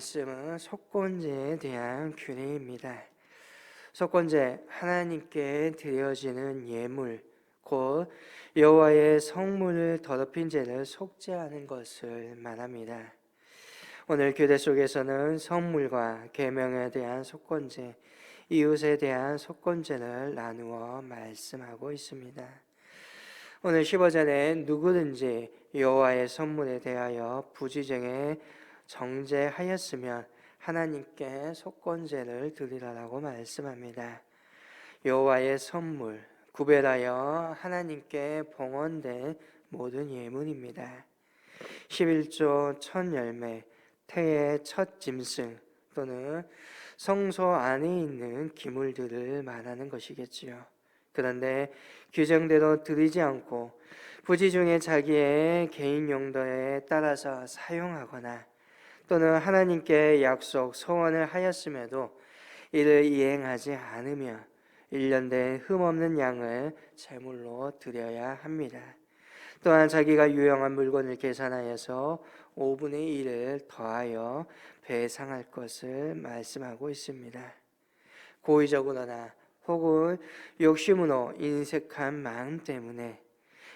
말씀은 속건제에 대한 규례입니다. 속건제, 하나님께 드려지는 예물, 곧 여호와의 성물을 더럽힌 죄를 속죄하는 것을 말합니다. 오늘 교대 속에서는 성물과 계명에 대한 속건제, 이웃에 대한 속건제를 나누어 말씀하고 있습니다. 오늘 15절에 누구든지 여호와의 성물에 대하여 부지정에 정죄하였으면 하나님께 속건제를 드리라고 말씀합니다. 여호와의 선물, 구별하여 하나님께 봉헌된 모든 예물입니다. 11조 첫 열매, 태의 첫 짐승 또는 성소 안에 있는 기물들을 말하는 것이겠지요. 그런데 규정대로 드리지 않고 부지중에 자기의 개인 용도에 따라서 사용하거나 또는 하나님께 약속, 소원을 하였음에도 이를 이행하지 않으면 1년 된 흠없는 양을 제물로 드려야 합니다. 또한 자기가 유용한 물건을 계산하여서 5분의 1을 더하여 배상할 것을 말씀하고 있습니다. 고의적으로나 혹은 욕심으로 인색한 마음 때문에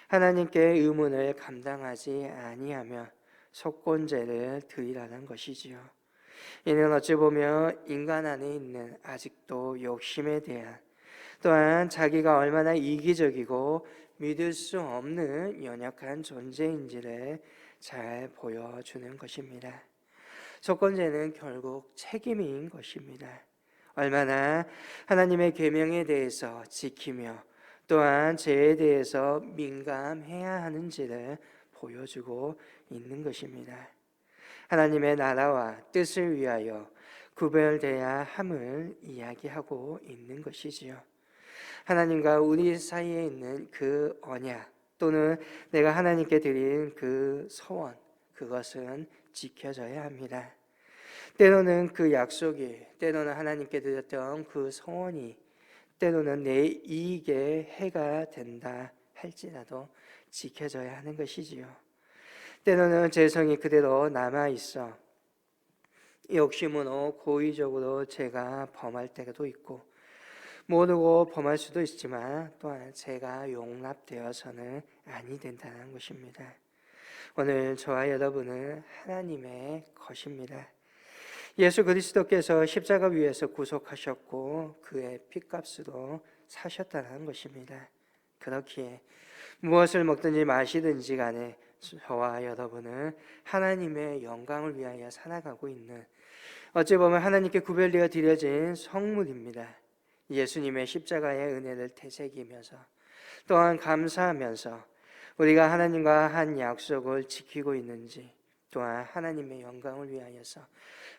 하나님께 의문을 감당하지 아니하며 속건제를 드리라는 것이지요. 이는 어찌 보면 인간 안에 있는 아직도 욕심에 대한, 또한 자기가 얼마나 이기적이고 믿을 수 없는 연약한 존재인지를 잘 보여주는 것입니다. 속건제는 결국 책임인 것입니다. 얼마나 하나님의 계명에 대해서 지키며 또한 죄에 대해서 민감해야 하는지를 보여주고 있는 것입니다. 하나님의 나라와 뜻을 위하여 구별되어야 함을 이야기하고 있는 것이지요. 하나님과 우리 사이에 있는 그 언약 또는 내가 하나님께 드린 그 소원, 그것은 지켜져야 합니다. 때로는 그 약속이, 때로는 하나님께 드렸던 그 소원이 때로는 내 이익에 해가 된다 할지라도 지켜져야 하는 것이지요. 때로는 죄성이 그대로 남아있어 욕심으로 고의적으로 제가 범할 때도 있고 모르고 범할 수도 있지만 또한 제가 용납되어서는 아니 된다는 것입니다. 오늘 저와 여러분은 하나님의 것입니다. 예수 그리스도께서 십자가 위에서 구속하셨고 그의 핏값으로 사셨다는 것입니다. 그렇기에 무엇을 먹든지 마시든지 간에 저와 여러분은 하나님의 영광을 위하여 살아가고 있는, 어찌 보면 하나님께 구별되어 드려진 성물입니다. 예수님의 십자가의 은혜를 되새기면서 또한 감사하면서 우리가 하나님과 한 약속을 지키고 있는지, 또한 하나님의 영광을 위하여서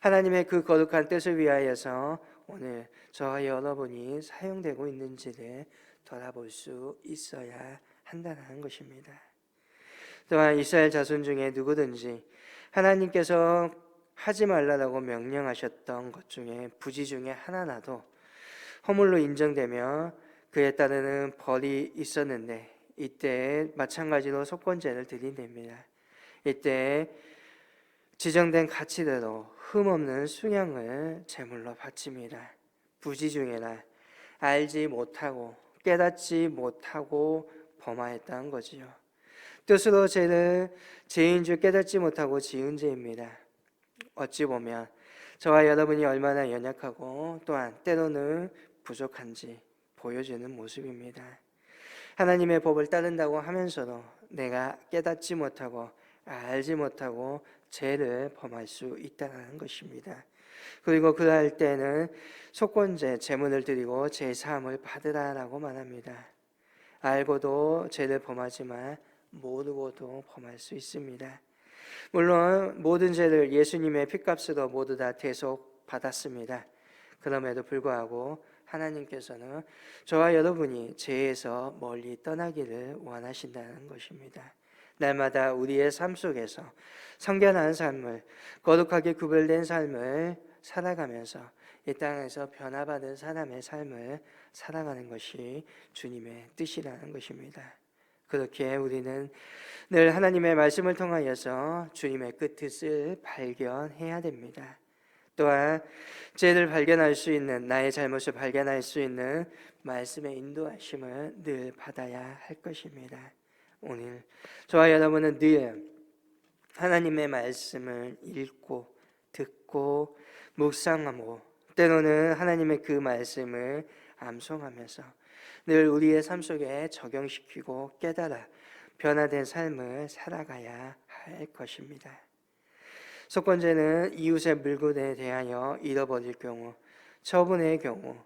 하나님의 그 거룩한 뜻을 위하여서 오늘 저와 여러분이 사용되고 있는지를 돌아볼 수 있어야 한다는 것입니다. 또한 이스라엘 자손 중에 누구든지 하나님께서 하지 말라고 명령하셨던 것 중에 부지 중에 하나라도 허물로 인정되며 그에 따르는 벌이 있었는데 이때 마찬가지로 속건제를 드린답니다. 이때 지정된 가치대로 흠없는 순양을 제물로 바칩니다. 부지 중에나 알지 못하고 깨닫지 못하고 범하였다는 거지요. 뜻으로 죄를 죄인 줄 깨닫지 못하고 지은 죄입니다. 어찌 보면 저와 여러분이 얼마나 연약하고 또한 때로는 부족한지 보여주는 모습입니다. 하나님의 법을 따른다고 하면서도 내가 깨닫지 못하고 알지 못하고 죄를 범할 수 있다는 것입니다. 그리고 그럴 때는 속건제, 제물을 드리고 제사함을 받으라라고 말합니다. 알고도 죄를 범하지만 모르고도 범할 수 있습니다. 물론 모든 죄를 예수님의 핏값으로 모두 다 대속받았습니다. 그럼에도 불구하고 하나님께서는 저와 여러분이 죄에서 멀리 떠나기를 원하신다는 것입니다. 날마다 우리의 삶 속에서 성결한 삶을, 거룩하게 구별된 삶을 살아가면서 이 땅에서 변화받은 사람의 삶을 살아가는 것이 주님의 뜻이라는 것입니다. 그렇게 우리는 늘 하나님의 말씀을 통하여서 주님의 그 뜻을 발견해야 됩니다. 또한 죄를 발견할 수 있는, 나의 잘못을 발견할 수 있는 말씀의 인도하심을 늘 받아야 할 것입니다. 오늘 저와 여러분은 늘 하나님의 말씀을 읽고 듣고 묵상하고 때로는 하나님의 그 말씀을 암송하면서 늘 우리의 삶 속에 적용시키고 깨달아 변화된 삶을 살아가야 할 것입니다. 첫 번째는 이웃의 물건에 대하여 잃어버릴 경우, 처분의 경우,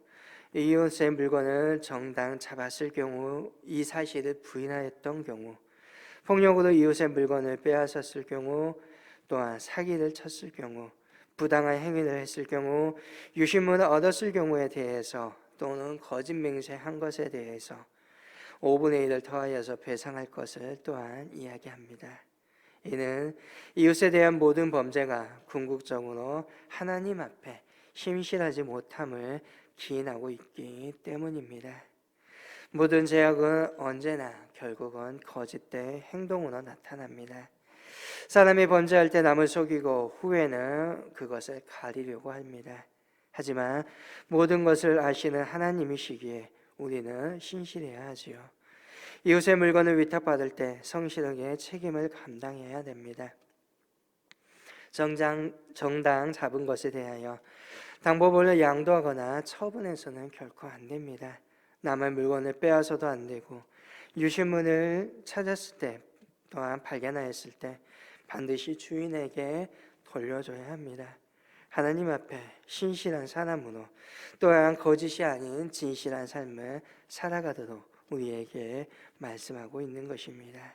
이웃의 물건을 정당 잡았을 경우, 이 사실을 부인하였던 경우, 폭력으로 이웃의 물건을 빼앗았을 경우, 또한 사기를 쳤을 경우, 부당한 행위를 했을 경우, 유신문을 얻었을 경우에 대해서 또는 거짓 맹세한 것에 대해서 5분의 1을 더하여서 배상할 것을 또한 이야기합니다. 이는 이웃에 대한 모든 범죄가 궁극적으로 하나님 앞에 심실하지 못함을 기인하고 있기 때문입니다. 모든 죄악은 언제나 결국은 거짓된 행동으로 나타납니다. 사람이 범죄할 때 남을 속이고 후에는 그것을 가리려고 합니다. 하지만 모든 것을 아시는 하나님이시기에 우리는 신실해야 하지요. 이웃의 물건을 위탁받을 때 성실하게 책임을 감당해야 됩니다. 정당 잡은 것에 대하여 당보벌을 양도하거나 처분해서는 결코 안 됩니다. 남의 물건을 빼앗아도 안 되고 유실물을 찾았을 때 또한 발견하였을 때 반드시 주인에게 돌려줘야 합니다. 하나님 앞에 신실한 사람으로 또한 거짓이 아닌 진실한 삶을 살아가도록 우리에게 말씀하고 있는 것입니다.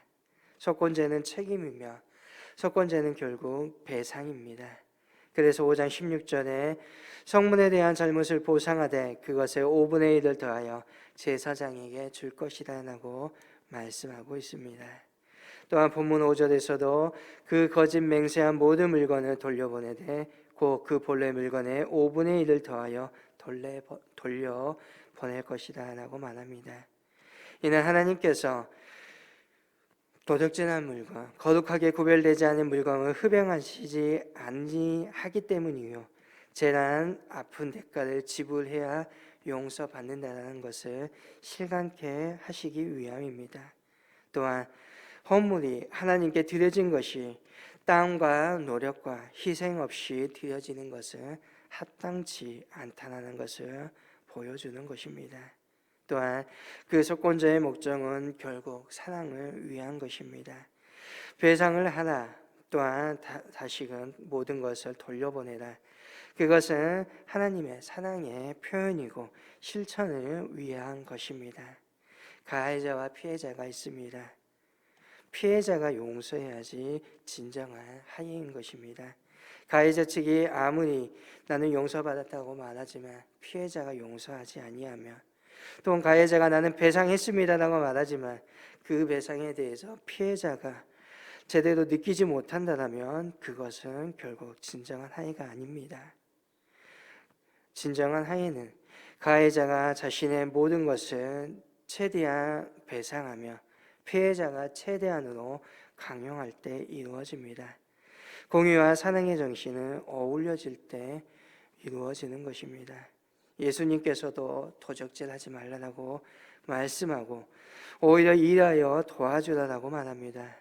속건제는 책임이며 속건제는 결국 배상입니다. 그래서 5장 16절에 성문에 대한 잘못을 보상하되 그것의 5분의 1을 더하여 제사장에게 줄 것이라고 말씀하고 있습니다. 또한 본문 5절에서도 그 거짓 맹세한 모든 물건을 돌려보내되 곧 그 본래 물건의 5분의 1을 더하여 돌려 보낼 것이다 라고 말합니다. 이는 하나님께서 도둑질한 물건, 거룩하게 구별되지 않은 물건을 흡양하시지 아니하기 때문이요 재난 아픈 대가를 지불해야 용서받는다는 것을 실감케 하시기 위함입니다. 또한 헌물이 하나님께 드려진 것이 땀과 노력과 희생 없이 드려지는 것은 합당치 않다는 것을 보여주는 것입니다. 또한 그 속건자의 목적은 결국 사랑을 위한 것입니다. 배상을 하라, 또한 다시금 모든 것을 돌려보내라. 그것은 하나님의 사랑의 표현이고 실천을 위한 것입니다. 가해자와 피해자가 있습니다. 피해자가 용서해야지 진정한 화해인 것입니다. 가해자 측이 아무리 나는 용서받았다고 말하지만 피해자가 용서하지 아니하며 또는 가해자가 나는 배상했습니다라고 말하지만 그 배상에 대해서 피해자가 제대로 느끼지 못한다면 그것은 결국 진정한 화해가 아닙니다. 진정한 화해는 가해자가 자신의 모든 것을 최대한 배상하며 피해자가 최대한으로 강요할 때 이루어집니다. 공의와 사랑의 정신은 어울려질 때 이루어지는 것입니다. 예수님께서도 도적질하지 말라고 말씀하고 오히려 일하여 도와주라고 말합니다.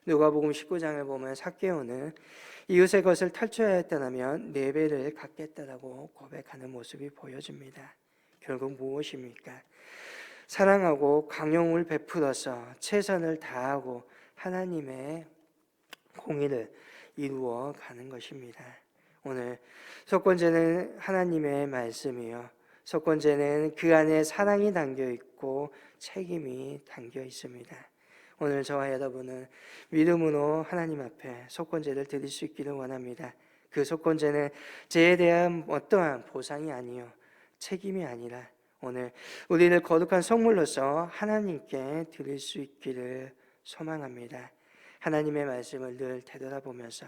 누가복음 19장을 보면 삭개오는 이웃의 것을 탈취하였다면 4배를 갚겠다라고 고백하는 모습이 보여집니다. 결국 무엇입니까? 사랑하고 강용을 베풀어서 최선을 다하고 하나님의 공의를 이루어 가는 것입니다. 오늘 속건제는 하나님의 말씀이요 속건제는 그 안에 사랑이 담겨 있고 책임이 담겨 있습니다. 오늘 저와 여러분은 믿음으로 하나님 앞에 속건제를 드릴 수 있기를 원합니다. 그 속건제는 죄에 대한 어떠한 보상이 아니요 책임이 아니라 오늘 우리를 거룩한 성물로서 하나님께 드릴 수 있기를 소망합니다. 하나님의 말씀을 늘 되돌아보면서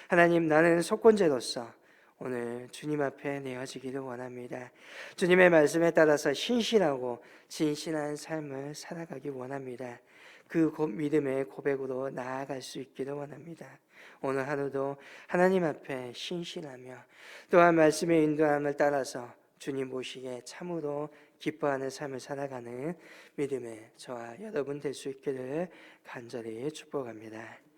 하나님 나는 속건제로서 오늘 주님 앞에 내어지기를 원합니다. 주님의 말씀에 따라서 신실하고 진실한 삶을 살아가기 원합니다. 그 믿음의 고백으로 나아갈 수 있기를 원합니다. 오늘 하루도 하나님 앞에 신실하며 또한 말씀의 인도함을 따라서 주님 보시기에 참으로 기뻐하는 삶을 살아가는 믿음의 저와 여러분 될 수 있기를 간절히 축복합니다.